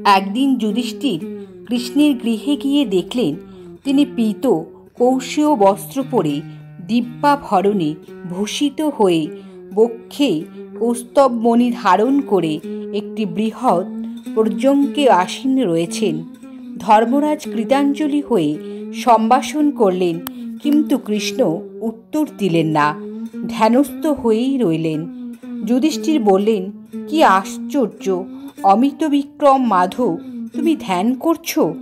একদিন যুধিষ্ঠির কৃষ্ণের গৃহে গিয়ে দেখলেন তিনি পীত কৌশীয় বস্ত্র পরে দিব্যাভরণে ভূষিত হয়ে বক্ষে কৌস্তবমণি ধারণ করে একটি বৃহৎ পর্যঙ্কে আসীন রয়েছেন। ধর্মরাজ কৃতাঞ্জলি হয়ে সম্ভাষণ করলেন, কিন্তু কৃষ্ণ উত্তর দিলেন না, ধ্যানস্থ হয়েই রইলেন। যুধিষ্ঠির বললেন, কি আশ্চর্য অমিত বিক্রম মাধব, তুমি ধ্যান করছো?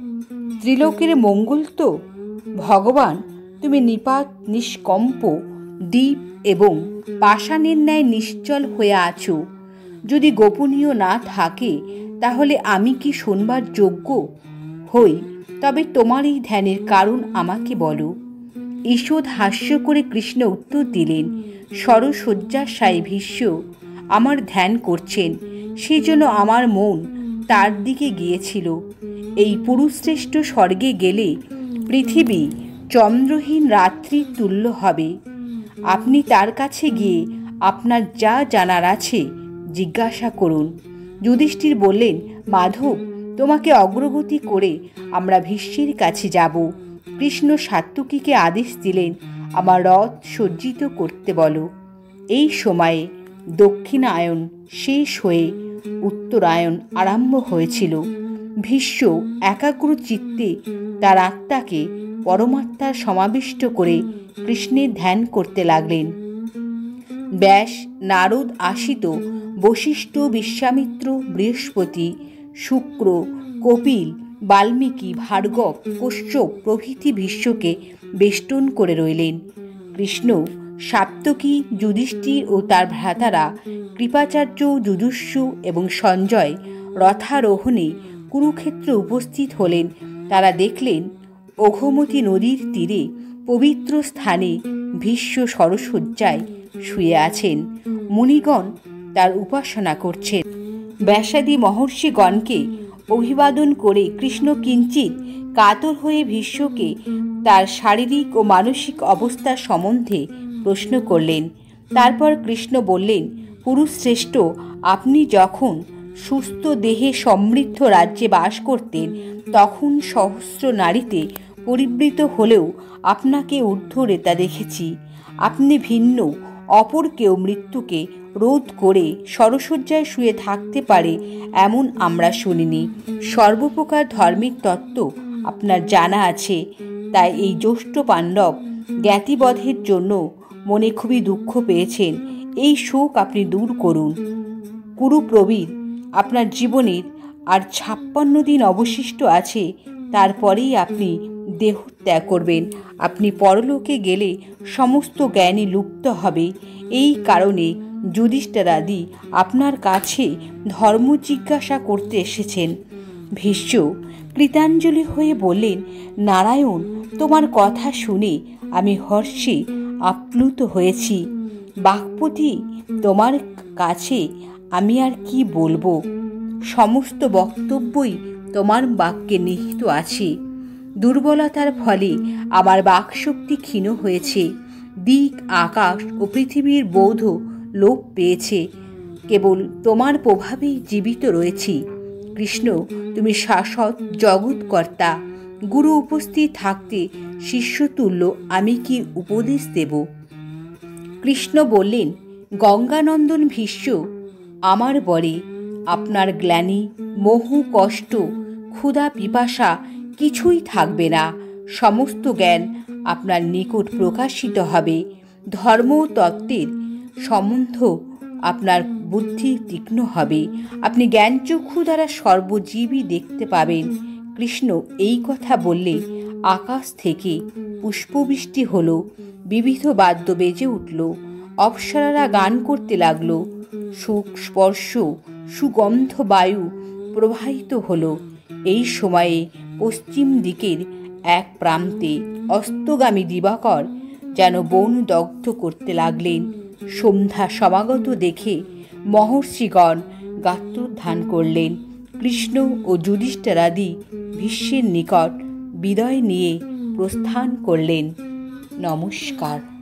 ত্রিলোকের মঙ্গল তো। ভগবান, তুমি নিপাত নিষ্কম্প দ্বীপ এবং পাষাণের ন্যায় নিশ্চল হয়ে আছো। যদি গোপনীয় না থাকে তাহলে আমি কি শুনবার যোগ্য হই? তবে তোমার এই ধ্যানের কারণ আমাকে বলো। ঈষৎ হাস্য করে কৃষ্ণ উত্তর দিলেন, সরশয্যাশায়ী ভীষ্ম আমার ধ্যান করছেন, সেই জন্য আমার মন তার দিকে গিয়েছিল। এই পুরুষশ্রেষ্ঠ স্বর্গে গেলে পৃথিবী চন্দ্রহীন রাত্রির তুল্য হবে। আপনি তার কাছে গিয়ে আপনার যা জানার আছে জিজ্ঞাসা করুন। যুধিষ্ঠির বললেন, মাধব, তোমাকে অগ্রগতি করে আমরা ভীষ্মের কাছে যাব। কৃষ্ণ সাত্যকীকে আদেশ দিলেন, আমার রথ সজ্জিত করতে বলো। এই সময়ে দক্ষিণায়ন শেষ হয়ে উত্তরায়ণ আরম্ভ হয়েছিল। ভীষ্ম একাগ্র চিত্তে তার আত্মাকে পরমাত্মার সমাবিষ্ট করে কৃষ্ণের ধ্যান করতে লাগলেন। ব্যাস, নারদ, আশিত, বশিষ্ঠ, বিশ্বামিত্র, বৃহস্পতি, শুক্র, কপিল, বাল্মীকি, ভার্গব, কশ্যপ প্রভৃতি ভীষ্মকে বেষ্টন করে রইলেন। কৃষ্ণ, সাত্যকী, যুধিষ্ঠির ও তার ভ্রাতারা কৃপাচার্য, যুযুৎসু এবং সঞ্জয় রথারোহণে কুরুক্ষেত্রে উপস্থিত হলেন। তারা দেখলেন ওঘমতী নদীর তীরে পবিত্র স্থানে ভীষ্ম সরশয্যায় শুয়ে আছেন। মুনিগণ তার উপাসনা করছেন। ব্যাসাদি মহর্ষিগণকে অভিবাদন করে কৃষ্ণ কিঞ্চিৎ কাতর হয়ে ভীষ্মকে তার শারীরিক ও মানসিক অবস্থার সম্বন্ধে প্রশ্ন করলেন। তারপর কৃষ্ণ বললেন, পুরুষশ্রেষ্ঠ, আপনি যখন সুস্থ দেহে সমৃদ্ধ রাজ্যে বাস করতেন তখন সহস্র নারীতে পরিবৃত হলেও আপনাকে ঊর্ধ্বরেতা দেখেছি। আপনি ভিন্ন অপর কেউ মৃত্যুকে রোধ করে সরশয্যায় শুয়ে থাকতে পারে এমন আমরা শুনিনি। সর্বপ্রকার ধর্মের তত্ত্ব আপনার জানা আছে, তাই এই জ্যেষ্ঠ পাণ্ডব জ্ঞাতিবধের জন্য মনে খুবই দুঃখ পেয়েছেন। এই শোক আপনি দূর করুন। কুরুপ্রবীর, আপনার জীবনের আর 56 দিন অবশিষ্ট আছে, তারপরেই আপনি দেহ ত্যাগ করবেন। আপনি পরলোকে গেলে সমস্ত জ্ঞানই লুপ্ত হবে। এই কারণে যুধিষ্ঠিরাদি আপনার কাছে ধর্ম জিজ্ঞাসা করতে এসেছেন। ভীষ্ম কৃতাঞ্জলি হয়ে বললেন, নারায়ণ, তোমার কথা শুনে আমি হর্ষে আপ্লুত হয়েছি। বাক্পতি, তোমার কাছে আমি আর কি বলবো? সমস্ত বক্তব্যই তোমার বাক্যে নিহিত আছে। দুর্বলতার ফলে আমার বাকশক্তি ক্ষীণ হয়েছে। দিক, আকাশ ও পৃথিবীর বোধ লোপ পেয়েছে। কেবল তোমার প্রভাবেই জীবিত রয়েছি। কৃষ্ণ, তুমি শাশ্বত জগৎকর্তা। গুরু উপস্থিত থাকতে শিষ্যতুল্য আমি কি উপদেশ দেব? কৃষ্ণ বললেন, গঙ্গানন্দন ভীষ্ম, আমার বরে আপনার গ্লানি, মোহ, কষ্ট, ক্ষুধা, পিপাসা কিছুই থাকবে না। সমস্ত জ্ঞান আপনার নিকট প্রকাশিত হবে। ধর্ম তত্ত্বের সম্বন্ধ আপনার বুদ্ধি তীক্ষ্ণ হবে। আপনি জ্ঞানচক্ষু দ্বারা সর্বজীবই দেখতে পাবেন। কৃষ্ণ এই কথা বললে আকাশ থেকে পুষ্পবৃষ্টি হলো, বিবিধ বাদ্য বেজে উঠল, অপ্সরারা গান করতে লাগল, সুখ স্পর্শ সুগন্ধ বায়ু প্রবাহিত হলো। এই সময়ে পশ্চিম দিকের এক প্রান্তে অস্তগামী দিবাকর যেন বন দগ্ধ করতে লাগলেন। সন্ধ্যা সমাগত দেখে মহর্ষিগণ গাত্রোত্থান করলেন। কৃষ্ণ ও যুধিষ্ঠিরাদি ভীষ্মের নিকট বিদায় নিয়ে প্রস্থান করলেন। নমস্কার।